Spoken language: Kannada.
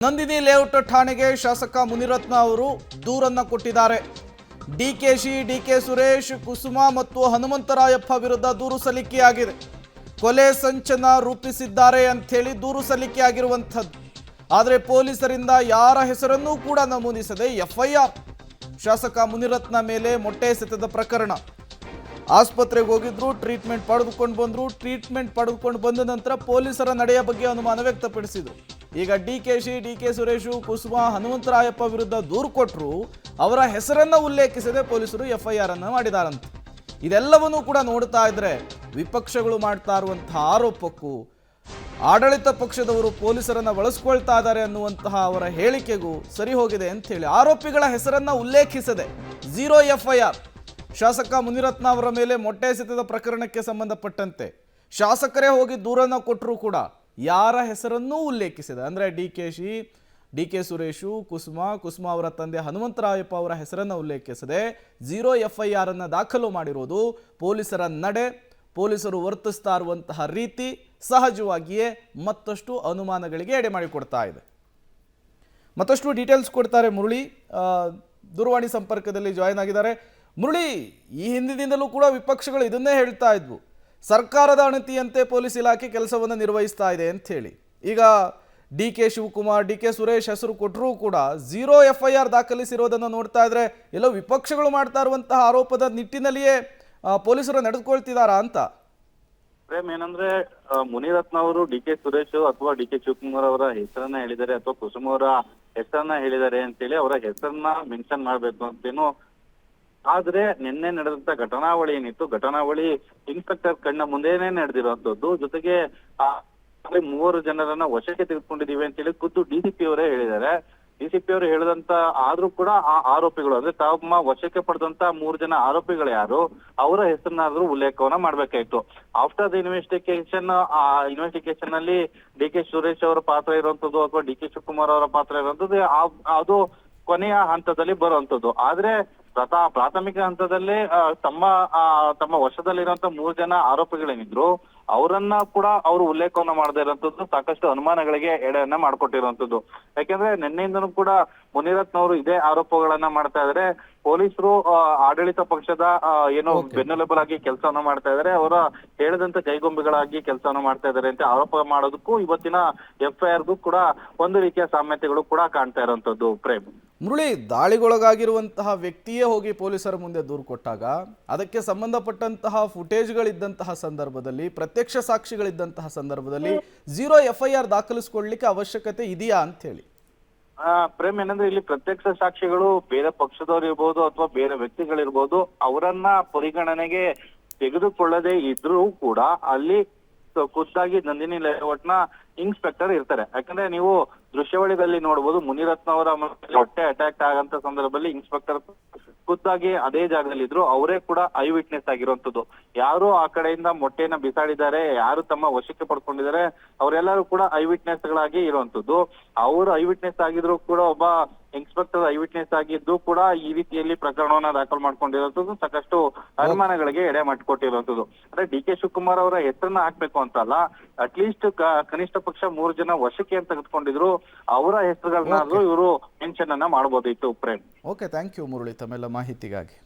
ನಂದಿನಿ ಲೇಔಟ್ ಠಾಣೆಗೆ ಶಾಸಕ ಮುನಿರತ್ನ ಅವರು ದೂರನ್ನ ಕೊಟ್ಟಿದ್ದಾರೆ. ಡಿಕೆ ಸುರೇಶ್, ಕುಸುಮಾ ಮತ್ತು ಹನುಮಂತರಾಯಪ್ಪ ವಿರುದ್ಧ ದೂರು ಸಲ್ಲಿಕೆಯಾಗಿದೆ. ಕೊಲೆ ಸಂಚನ ರೂಪಿಸಿದ್ದಾರೆ ಅಂಥೇಳಿ ದೂರು ಸಲ್ಲಿಕೆಯಾಗಿರುವಂಥದ್ದು. ಆದರೆ ಪೊಲೀಸರಿಂದ ಯಾರ ಹೆಸರನ್ನೂ ಕೂಡ ನಮೂದಿಸದೆ ಎಫ್ಐಆರ್. ಶಾಸಕ ಮುನಿರತ್ನ ಮೇಲೆ ಮೊಟ್ಟೆ ಎಸೆತದ ಪ್ರಕರಣ. ಆಸ್ಪತ್ರೆಗೆ ಹೋಗಿದ್ರು, ಟ್ರೀಟ್ಮೆಂಟ್ ಪಡೆದುಕೊಂಡು ಬಂದ ನಂತರ ಪೊಲೀಸರ ನಡೆಯ ಬಗ್ಗೆ ಅನುಮಾನ ವ್ಯಕ್ತಪಡಿಸಿದರು. ಈಗ ಡಿಕೆ ಸುರೇಶು, ಕುಸುಮಾ, ಹನುಮಂತರಾಯಪ್ಪ ವಿರುದ್ಧ ದೂರು ಕೊಟ್ಟರು. ಅವರ ಹೆಸರನ್ನು ಉಲ್ಲೇಖಿಸದೆ ಪೊಲೀಸರು ಎಫ್ಐಆರ್ ಅನ್ನು ಮಾಡಿದಾರಂತೆ. ಇದೆಲ್ಲವನ್ನೂ ಕೂಡ ನೋಡ್ತಾ ಇದ್ರೆ ವಿಪಕ್ಷಗಳು ಮಾಡ್ತಾ ಇರುವಂತಹ ಆರೋಪಕ್ಕೂ ಆಡಳಿತ ಪಕ್ಷದವರು ಪೊಲೀಸರನ್ನ ಬಳಸ್ಕೊಳ್ತಾ ಇದ್ದಾರೆ ಅನ್ನುವಂತಹ ಅವರ ಹೇಳಿಕೆಗೂ ಸರಿ ಹೋಗಿದೆ ಅಂತ ಹೇಳಿ ಆರೋಪಿಗಳ ಹೆಸರನ್ನ ಉಲ್ಲೇಖಿಸದೆ ಝೀರೋ ಎಫ್ಐಆರ್. ಶಾಸಕ ಮುನಿರತ್ನ ಅವರ ಮೇಲೆ ಮೊಟ್ಟೆ ಎಸೆತದ ಪ್ರಕರಣಕ್ಕೆ ಸಂಬಂಧಪಟ್ಟಂತೆ ಶಾಸಕರೇ ಹೋಗಿ ದೂರನ್ನ ಕೊಟ್ಟರೂ ಕೂಡ ಯಾರ ಹೆಸರನ್ನೂ ಉಲ್ಲೇಖಿಸಿದೆ. ಅಂದರೆ ಡಿಕೆ ಸುರೇಶು, ಕುಸುಮಾ ಅವರ ತಂದೆ ಹನುಮಂತರಾಯಪ್ಪ ಅವರ ಹೆಸರನ್ನು ಉಲ್ಲೇಖಿಸದೆ ಝೀರೋ ಎಫ್ಐಆರ್ ಅನ್ನು ದಾಖಲು ಮಾಡಿರೋದು ಪೊಲೀಸರ ನಡೆ, ಪೊಲೀಸರು ವರ್ತಿಸ್ತಾ ಇರುವಂತಹ ರೀತಿ ಸಹಜವಾಗಿಯೇ ಮತ್ತಷ್ಟು ಅನುಮಾನಗಳಿಗೆ ಎಡೆ ಮಾಡಿಕೊಡ್ತಾ ಇದೆ. ಮತ್ತಷ್ಟು ಡೀಟೇಲ್ಸ್ ಕೊಡ್ತಾರೆ ಮುರಳಿ, ದೂರವಾಣಿ ಸಂಪರ್ಕದಲ್ಲಿ ಜಾಯಿನ್ ಆಗಿದ್ದಾರೆ. ಮುರಳಿ, ಈ ಹಿಂದಿನಿಂದಲೂ ಕೂಡ ವಿಪಕ್ಷಗಳು ಇದನ್ನೇ ಹೇಳ್ತಾ ಇದ್ವು, ಸರ್ಕಾರದ ಅಣತಿಯಂತೆ ಪೊಲೀಸ್ ಇಲಾಖೆ ಕೆಲಸವನ್ನು ನಿರ್ವಹಿಸ್ತಾ ಇದೆ ಅಂತ ಹೇಳಿ. ಈಗ ಡಿಕೆ ಶಿವಕುಮಾರ್, ಡಿಕೆ ಸುರೇಶ್ ಹೆಸರು ಕೊಟ್ಟರೂ ಕೂಡ ಝೀರೋ ಎಫ್ಐಆರ್ ದಾಖಲಿಸಿರೋದನ್ನು ನೋಡ್ತಾ ಇದ್ರೆ ಎಲ್ಲೋ ವಿಪಕ್ಷಗಳು ಮಾಡ್ತಾ ಇರುವಂತಹ ಆರೋಪದ ನಿಟ್ಟಿನಲ್ಲಿಯೇ ಪೊಲೀಸರು ನಡೆದುಕೊಳ್ತಿದಾರಾ ಅಂತ. ಏನಂದ್ರೆ ಮುನಿರತ್ನ ಅವರು ಡಿಕೆ ಸುರೇಶ್ ಅಥವಾ ಡಿಕೆ ಶಿವಕುಮಾರ್ ಅವರ ಹೆಸರನ್ನ ಹೇಳಿದ್ದಾರೆ ಅಥವಾ ಕುಸುಮ ಅವರ ಹೆಸರನ್ನ ಹೇಳಿದ್ದಾರೆ ಅಂತೇಳಿ ಅವರ ಹೆಸರನ್ನ ಮೆನ್ಷನ್ ಮಾಡ್ಬೇಕು ಅಂತೇನು. ಆದ್ರೆ ನಿನ್ನೆ ನಡೆದಂತ ಘಟನಾವಳಿ ಏನಿತ್ತು, ಘಟನಾವಳಿ ಇನ್ಸ್ಪೆಕ್ಟರ್ ಕಣ್ಣ ಮುಂದೆನೆ ನಡೆದಿರುವಂತದ್ದು. ಜೊತೆಗೆ 3 ಜನರನ್ನ ವಶಕ್ಕೆ ತೆಗೆದುಕೊಂಡಿದೀವಿ ಅಂತೇಳಿ ಖುದ್ದು ಡಿಸಿಪಿ ಅವರೇ ಹೇಳಿದ್ದಾರೆ. ಡಿಸಿಪಿ ಅವರು ಹೇಳಿದಂತ ಆದ್ರೂ ಕೂಡ ಆ ಆರೋಪಿಗಳು ಅಂದ್ರೆ ತಮ್ಮ ವಶಕ್ಕೆ ಪಡೆದಂತ 3 ಜನ ಆರೋಪಿಗಳು ಯಾರು, ಅವರ ಹೆಸರನ್ನಾದ್ರೂ ಉಲ್ಲೇಖವನ್ನ ಮಾಡ್ಬೇಕಾಯ್ತು. ಆಫ್ಟರ್ ದ ಇನ್ವೆಸ್ಟಿಗೇಷನ್ ಅಲ್ಲಿ ಡಿಕೆ ಸುರೇಶ್ ಅವರ ಪಾತ್ರ ಇರುವಂತದ್ದು ಅಥವಾ ಡಿಕೆ ಶಿವಕುಮಾರ್ ಅವರ ಪಾತ್ರ ಇರುವಂತದ್ದು ಅದು ಕೊನೆಯ ಹಂತದಲ್ಲಿ ಬರುವಂತದ್ದು. ಆದ್ರೆ ಪ್ರಾಥಮಿಕ ಹಂತದಲ್ಲೇ ತಮ್ಮ ವಶದಲ್ಲಿರುವಂತ 3 ಜನ ಆರೋಪಿಗಳೇನಿದ್ರು ಅವರನ್ನ ಕೂಡ ಅವರು ಉಲ್ಲೇಖವನ್ನ ಮಾಡದೇ ಇರುವಂತದ್ದು ಸಾಕಷ್ಟು ಅನುಮಾನಗಳಿಗೆ ಎಡೆಯನ್ನ ಮಾಡ್ಕೊಟ್ಟಿರುವಂತದ್ದು. ಯಾಕೆಂದ್ರೆ ನಿನ್ನೆಯಿಂದನೂ ಕೂಡ ಮುನಿರತ್ನ ಅವರು ಇದೇ ಆರೋಪಗಳನ್ನ ಮಾಡ್ತಾ ಇದ್ದಾರೆ. ಪೊಲೀಸರು ಆಡಳಿತ ಪಕ್ಷದ ಏನು ಬೆನ್ನೆಲುಬಾಗಿ ಆಗಿ ಕೆಲಸವನ್ನ ಮಾಡ್ತಾ ಇದ್ದಾರೆ, ಅವರ ಹೇಳಿದಂತ ಜೈಗೊಂಬೆಗಳಾಗಿ ಕೆಲಸವನ್ನ ಮಾಡ್ತಾ ಇದ್ದಾರೆ ಅಂತ ಆರೋಪ ಮಾಡೋದಕ್ಕೂ ಇವತ್ತಿನ ಎಫ್ಐಆರ್ಗೂ ಕೂಡ ಒಂದು ರೀತಿಯ ಸಾಮ್ಯತೆಗಳು ಕೂಡ ಕಾಣ್ತಾ ಇರುವಂತದ್ದು. ಪ್ರೇಮ್, ಮುರಳಿ, ದಾಳಿಗೊಳಗಾಗಿರುವಂತಹ ವ್ಯಕ್ತಿಯೇ ಹೋಗಿ ಪೊಲೀಸರ ಮುಂದೆ ದೂರು ಕೊಟ್ಟಾಗ ಅದಕ್ಕೆ ಸಂಬಂಧಪಟ್ಟಂತಹ ಫುಟೇಜ್ಗಳಿದ್ದಂತಹ ಸಂದರ್ಭದಲ್ಲಿ, ಪ್ರತ್ಯಕ್ಷ ಸಾಕ್ಷಿಗಳಿದ್ದಂತಹ ಸಂದರ್ಭದಲ್ಲಿ ಝೀರೋ ಎಫ್ಐಆರ್ ದಾಖಲಿಸಿಕೊಳ್ಳಲಿಕ್ಕೆ ಅವಶ್ಯಕತೆ ಇದೆಯಾ ಅಂತ ಹೇಳಿ. ಪ್ರೇಮ್, ಏನಂದ್ರೆ ಇಲ್ಲಿ ಪ್ರತ್ಯಕ್ಷ ಸಾಕ್ಷಿಗಳು ಬೇರೆ ಪಕ್ಷದವ್ರು ಇರ್ಬೋದು ಅಥವಾ ಬೇರೆ ವ್ಯಕ್ತಿಗಳಿರ್ಬೋದು, ಅವರನ್ನ ಪರಿಗಣನೆಗೆ ತೆಗೆದುಕೊಳ್ಳದೆ ಇದ್ರೂ ಕೂಡ ಅಲ್ಲಿ ಖುದ್ದಾಗಿ ನಂದಿನಿ ಲೇಔಟ್ ನ ಇನ್ಸ್ಪೆಕ್ಟರ್ ಇರ್ತಾರೆ. ಯಾಕಂದ್ರೆ ನೀವು ದೃಶ್ಯಾವಳಿದಲ್ಲಿ ನೋಡಬಹುದು, ಮುನಿರತ್ನ ಅವರ ಹೊಟ್ಟೆ ಅಟ್ಯಾಕ್ ಆಗಂತ ಸಂದರ್ಭದಲ್ಲಿ ಇನ್ಸ್ಪೆಕ್ಟರ್ ಖುದ್ದಾಗಿ ಅದೇ ಜಾಗದಲ್ಲಿ ಇದ್ರು. ಅವರೇ ಕೂಡ ಐ ವಿಟ್ನೆಸ್ ಆಗಿರುವಂತದ್ದು. ಯಾರು ಆ ಕಡೆಯಿಂದ ಮೊಟ್ಟೆನ ಬಿಸಾಡಿದ್ದಾರೆ, ಯಾರು ತಮ್ಮ ವಶಕ್ಕೆ ಪಡ್ಕೊಂಡಿದ್ದಾರೆ, ಅವರೆಲ್ಲರೂ ಕೂಡ ಐ ವಿಟ್ನೆಸ್ ಗಳಾಗಿ ಇರುವಂತದ್ದು. ಅವರು ಐ ವಿಟ್ನೆಸ್ ಆಗಿದ್ರು ಕೂಡ ಒಬ್ಬ ಇನ್ಸ್ಪೆಕ್ಟರ್ ಐ ವಿಟ್ನೆಸ್ ಆಗಿದ್ದು ಕೂಡ ಈ ರೀತಿಯಲ್ಲಿ ಪ್ರಕರಣವನ್ನ ದಾಖಲು ಮಾಡ್ಕೊಂಡಿರುವಂತದ್ದು ಸಾಕಷ್ಟು ಅನುಮಾನಗಳಿಗೆ ಎಡೆ ಮಾಡಿಕೊಟ್ಟಿರುವಂತದ್ದು. ಅಂದ್ರೆ ಡಿಕೆ ಶಿವಕುಮಾರ್ ಅವರ ಹೆಸರನ್ನ ಹಾಕ್ಬೇಕು ಅಂತಲ್ಲ, ಅಟ್ಲೀಸ್ಟ್ ಕನಿಷ್ಠ ಪಕ್ಷ 3 ಜನ ವಶಕ್ಕೆ ಅಂತ ತೆಗೆದುಕೊಂಡಿದ್ರು, ಅವರ ಹೆಸರುಗಳನ್ನಾದ್ರೂ ಇವರು ಮೆನ್ಷನ್ ಅನ್ನ ಮಾಡಬಹುದಿತ್ತು. Prem, okay, thank you Murali ತಮ್ಮೆಲ್ಲ ಮಾಹಿತಿಗಾಗಿ.